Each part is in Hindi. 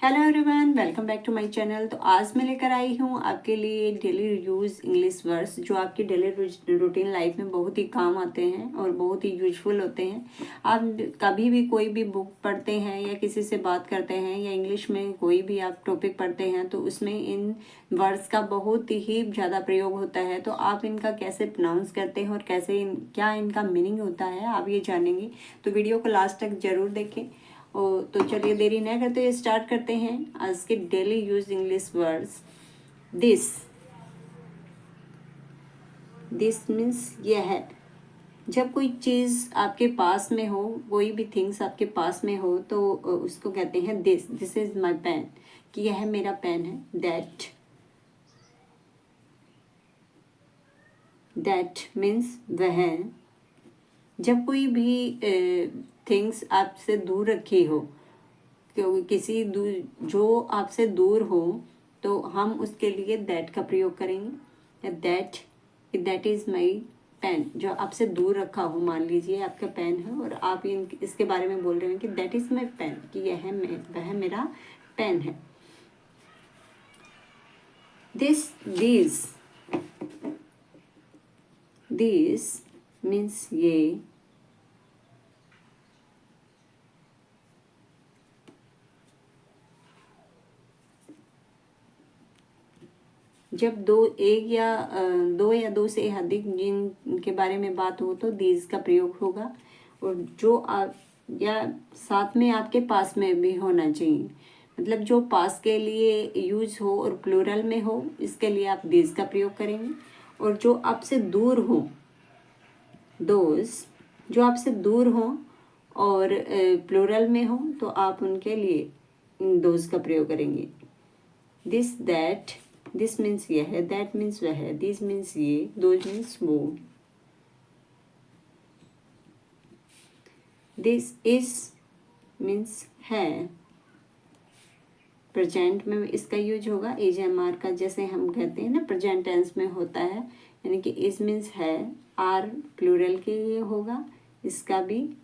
Hello everyone, welcome back to my channel. तो आज मैं लेकर आई हूँ आपके लिए डेली यूज़ इंग्लिश वर्ड्स जो आपकी डेली रूटीन लाइफ में बहुत ही काम आते हैं और बहुत ही यूजफुल होते हैं। आप कभी भी कोई भी बुक पढ़ते हैं या किसी से बात करते हैं या इंग्लिश में कोई भी आप टॉपिक पढ़ते हैं तो उसमें इन वर्ड्स का बहुत ही ज़्यादा प्रयोग होता है। तो आप इनका कैसे प्रोनाउंस करते हैं और कैसे क्या इनका मीनिंग होता है आप ये जानेंगे। तो वीडियो को लास्ट तक ज़रूर देखें। तो चलिए देरी न करते हुए स्टार्ट करते हैं आज के daily use English words. This this means यह है। जब कोई चीज़ आपके पास में हो, कोई भी थिंग्स आपके पास में हो तो उसको कहते हैं this this is my pen, कि यह मेरा पेन है। दैट मीन्स वह। जब कोई भी थिंग्स आपसे दूर रखी हो, किसी जो आपसे दूर हो, तो हम उसके लिए दैट का प्रयोग करेंगे। दैट इज़ माई पेन, जो आपसे दूर रखा हो। मान लीजिए आपका पेन है और आप इसके बारे में बोल रहे हैं कि दैट इज़ माई पेन, कि वह मेरा पेन है। दिस मीन्स ये। जब दो या दो से अधिक जिनके बारे में बात हो तो दीज का प्रयोग होगा। और जो आप या साथ में आपके पास में भी होना चाहिए, मतलब जो पास के लिए यूज हो और प्लूरल में हो, इसके लिए आप दीज का प्रयोग करेंगे। और जो आपसे दूर हो, दोज, जो आपसे दूर हो और प्लूरल में हो, तो आप उनके लिए दोज का प्रयोग करेंगे। दिस मीन्स यह है, दैट मीन्स वह है, दिस मीन्स ये, दोज मीन्स वो। दिस इज मीन्स है। प्रेजेंट में इसका यूज होगा इज एम आर का, जैसे हम कहते हैं ना प्रेजेंट टेंस में होता है, यानी कि इज मीन्स है, आर प्लूरल के लिए होगा। इसका भी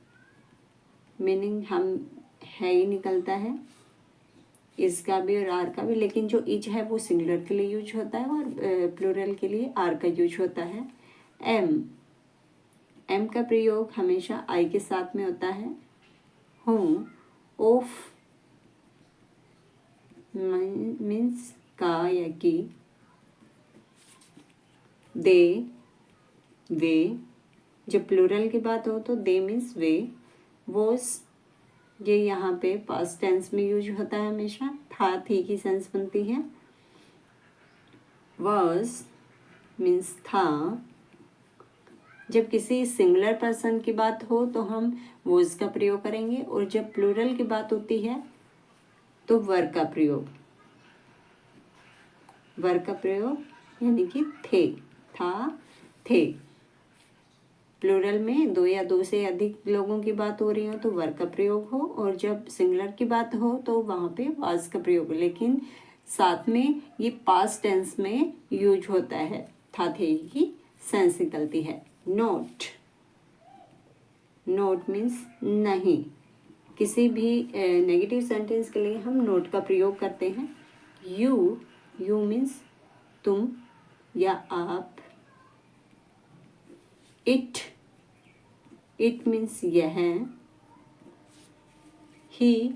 मीनिंग हम है ही निकलता है, इसका भी और आर का भी। लेकिन जो इज है वो सिंगुलर के लिए यूज होता है और प्लूरल के लिए आर का यूज होता है। एम का प्रयोग हमेशा आई के साथ में होता है। हूँ, ऑफ मीन्स का या की। दे, वे, जब प्लूरल की बात हो तो दे मीन्स वे। वॉज, ये यहाँ पे पास्ट टेंस में यूज होता है हमेशा, था थी की सेंस बनती है। वॉज मीन्स था। जब किसी सिंगुलर पर्सन की बात हो तो हम वॉज का प्रयोग करेंगे, और जब प्लूरल की बात होती है तो वर का प्रयोग। वर का प्रयोग यानी कि थे, था, थे। प्लूरल में दो या दो से अधिक लोगों की बात हो रही हो तो वर का प्रयोग हो, और जब सिंगुलर की बात हो तो वहाँ पे वाज का प्रयोग हो। लेकिन साथ में ये पास्ट टेंस में यूज होता है, था थे की सेंस निकलती है। नोट मीन्स नहीं। किसी भी नेगेटिव सेंटेंस के लिए हम नोट का प्रयोग करते हैं। यू मीन्स तुम या आप। इट मीन्स यह। ही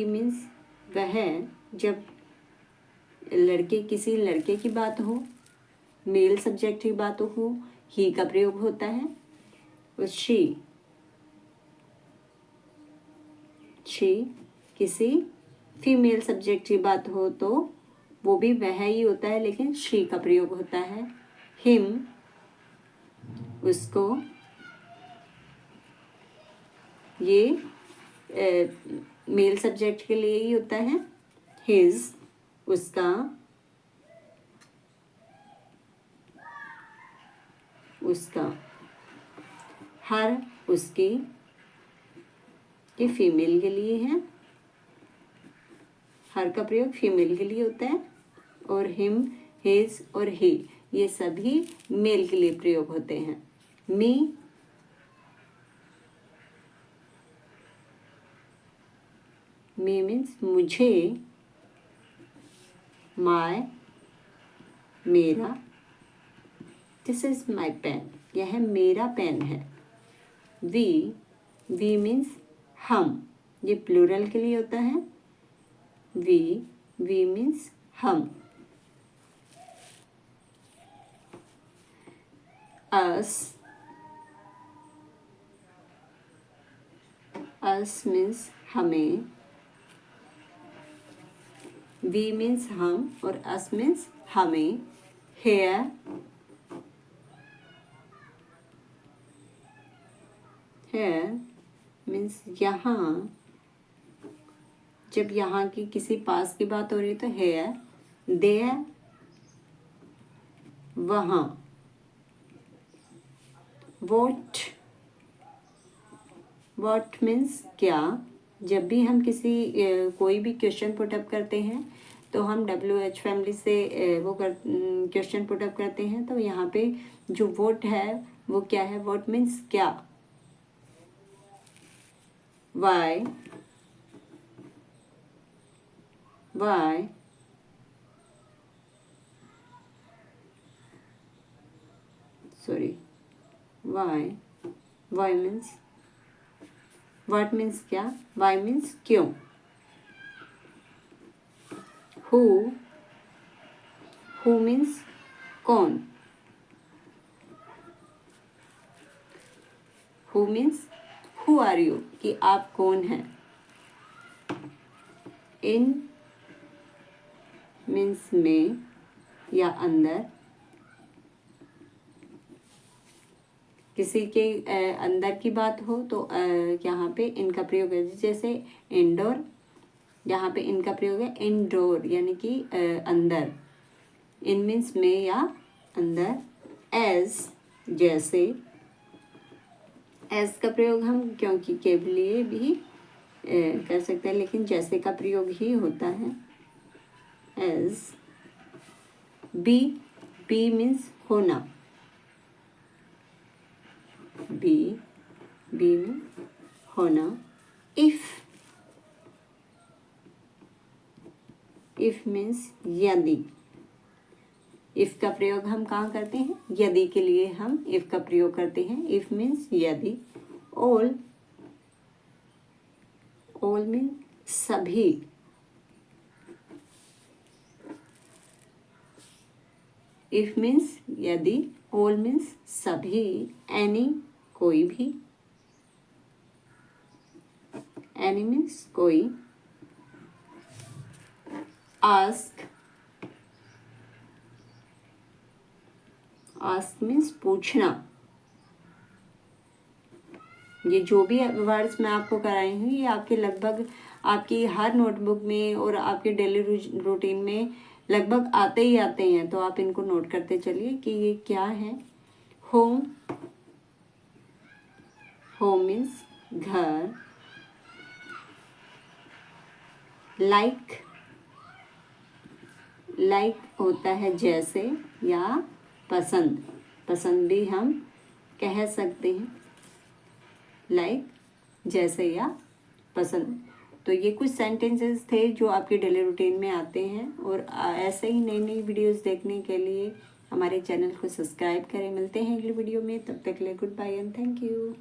मीन्स वह। जब किसी लड़के की बात हो, मेल सब्जेक्ट की बात हो, ही का प्रयोग होता है। और शी किसी फीमेल सब्जेक्ट की बात हो तो वो भी वह ही होता है, लेकिन शी का प्रयोग होता है। हिम, उसको। ये मेल सब्जेक्ट के लिए ही होता है। हिज, उसका। हर, उसकी, ये फीमेल के लिए है। हर का प्रयोग फीमेल के लिए होता है। और हिम, हिज और ही, ये सभी मेल के लिए प्रयोग होते हैं। मी मी मीन्स मुझे, माय मेरा, दिस इज माई पेन, यह मेरा पेन है। वी मीन्स हम, ये प्लूरल के लिए होता है। वी मीन्स हम। अस मीन्स हमें। वी मीन्स हम और अस मीन्स हमें। हेयर मीन्स यहाँ, जब यहाँ की किसी पास की बात हो रही है तो हेयर। देयर वहाँ। वॉट मीन्स क्या। जब भी हम किसी कोई भी क्वेश्चन पुटअप करते हैं तो हम WH फैमिली से वो क्वेश्चन पुटअप करते हैं, तो यहाँ पे जो वोट है वो क्या है। वोट मीन्स क्या। वाई मीन्स व्हाट मीन्स क्या। वाई मीन्स क्यों। हु मीन्स कौन। Who means who are you, कि आप कौन हैं। इन मीन्स में या अंदर। किसी के अंदर की बात हो तो यहाँ पे इनका प्रयोग है। जैसे इंडोर, यहाँ पे इनका प्रयोग है इंडोर, यानी कि अंदर। इन मीन्स में या अंदर। एज जैसे। एज का प्रयोग हम क्योंकि के लिए भी कर सकते हैं, लेकिन जैसे का प्रयोग ही होता है। एज। बी मीन्स होना। बी में होना। इफ मीन्स यदि। इफ का प्रयोग हम कहाँ करते हैं, यदि के लिए हम इफ का प्रयोग करते हैं। इफ मीन्स यदि। ऑल मीन्स सभी। इफ मीन्स यदि, ऑल मीन्स सभी, एनी कोई भी। एनी मीन्स कोई। आस्क मीन्स पूछना। ये जो भी वर्ड्स मैं आपको कराई हूँ ये आपके लगभग आपकी हर नोटबुक में और आपके डेली रूटीन में लगभग आते ही आते हैं, तो आप इनको नोट करते चलिए कि ये क्या है। होम मीन्स घर। लाइक होता है जैसे या पसंद भी हम कह सकते हैं। लाइक जैसे या पसंद। तो ये कुछ सेंटेंसेस थे जो आपके डेली रूटीन में आते हैं, और ऐसे ही नई नई वीडियोस देखने के लिए हमारे चैनल को सब्सक्राइब करें। मिलते हैं अगली वीडियो में, तब तक के लिए goodbye and thank you.